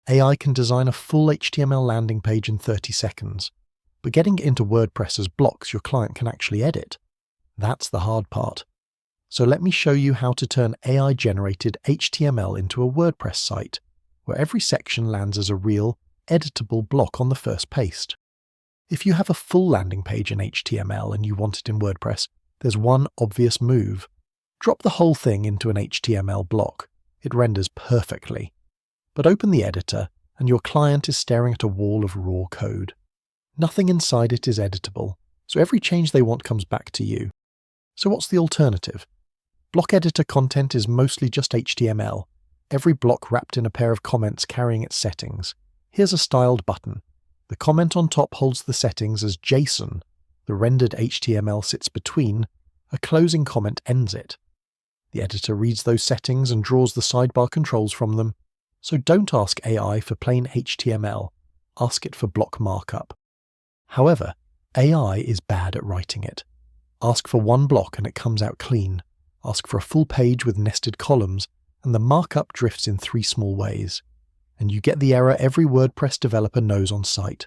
AI can design a full HTML landing page in 30 seconds, but getting it into WordPress as blocks your client can actually edit. That's the hard part. So let me show you how to turn AI-generated HTML into a WordPress site, where every section lands as a real, editable block on the first paste. If you have a full landing page in HTML and you want it in WordPress, there's one obvious move. Drop the whole thing into an HTML block. It renders perfectly. But open the editor, and your client is staring at a wall of raw code. Nothing inside it is editable, so every change they want comes back to you. So what's the alternative? Block editor content is mostly just HTML, every block wrapped in a pair of comments carrying its settings. Here's a styled button. The comment on top holds the settings as JSON. The rendered HTML sits between. A closing comment ends it. The editor reads those settings and draws the sidebar controls from them. So don't ask AI for plain HTML. Ask it for block markup. However, AI is bad at writing it. Ask for one block and it comes out clean. Ask for a full page with nested columns, and the markup drifts in 3 small ways. And you get the error every WordPress developer knows on site.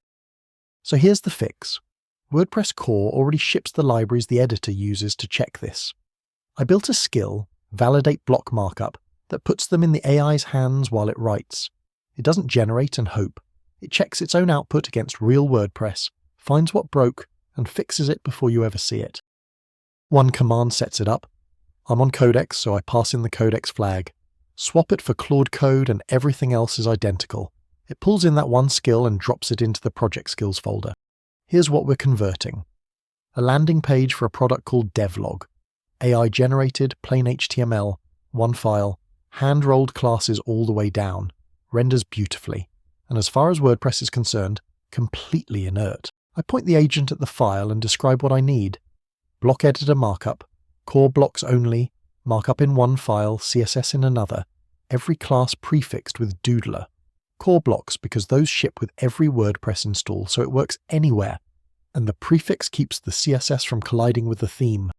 So here's the fix. WordPress core already ships the libraries the editor uses to check this. I built a skill, validate-block-markup, that puts them in the AI's hands while it writes. It doesn't generate and hope. It checks its own output against real WordPress, finds what broke, and fixes it before you ever see it. One command sets it up. I'm on Codex, so I pass in the Codex flag. Swap it for Claude code and everything else is identical. It pulls in that one skill and drops it into the project skills folder. Here's what we're converting. A landing page for a product called devlog. AI generated, plain HTML, one file, hand-rolled classes all the way down, renders beautifully, and as far as WordPress is concerned, completely inert. I point the agent at the file and describe what I need. Block editor markup, core blocks only, markup in one file, CSS in another, every class prefixed with doodler. Core blocks because those ship with every WordPress install, so it works anywhere, and the prefix keeps the CSS from colliding with the theme.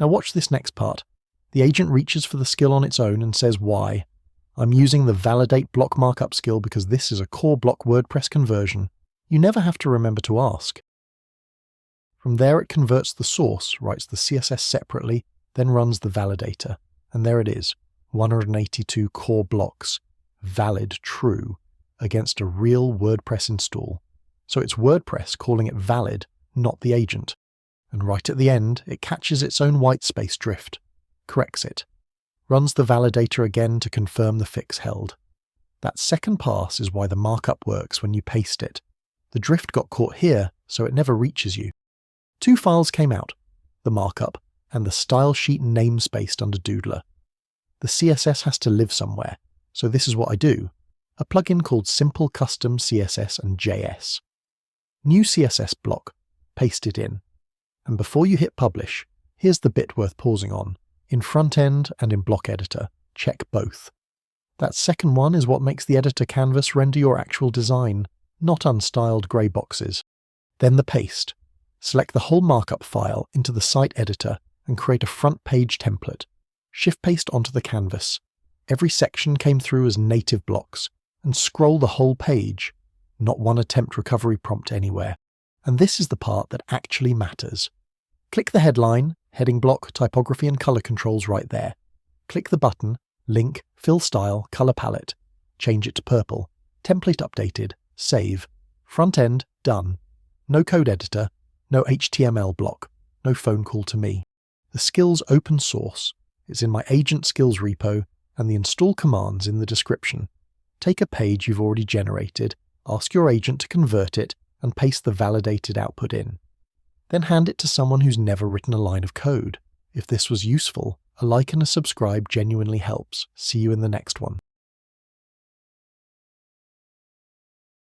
Now watch this next part. The agent reaches for the skill on its own and says why. I'm using the validate-block-markup skill because this is a core block WordPress conversion. You never have to remember to ask. From there it converts the source, writes the CSS separately, then runs the validator. And there it is, 182 core blocks, valid true, against a real WordPress install. So it's WordPress calling it valid, not the agent. And right at the end, it catches its own whitespace drift, corrects it, runs the validator again to confirm the fix held. That second pass is why the markup works when you paste it. The drift got caught here, so it never reaches you. 2 files came out, the markup and the style sheet namespaced under Doodler. The CSS has to live somewhere, so this is what I do. A plugin called Simple Custom CSS and JS. New CSS block, paste it in. And before you hit publish, here's the bit worth pausing on. In front end and in block editor, check both. That second one is what makes the editor canvas render your actual design, not unstyled grey boxes. Then the paste. Select the whole markup file into the site editor and create a front page template. Shift paste onto the canvas. Every section came through as native blocks, and scroll the whole page. Not one attempt recovery prompt anywhere. And this is the part that actually matters. Click the headline, heading block, typography and color controls right there. Click the button, link, fill style, color palette. Change it to purple. Template updated. Save. Front end, done. No code editor. No HTML block. No phone call to me. The skill's open source. It's in my agent skills repo and the install commands in the description. Take a page you've already generated, ask your agent to convert it, and paste the validated output in. Then hand it to someone who's never written a line of code. If this was useful, a like and a subscribe genuinely helps. See you in the next one.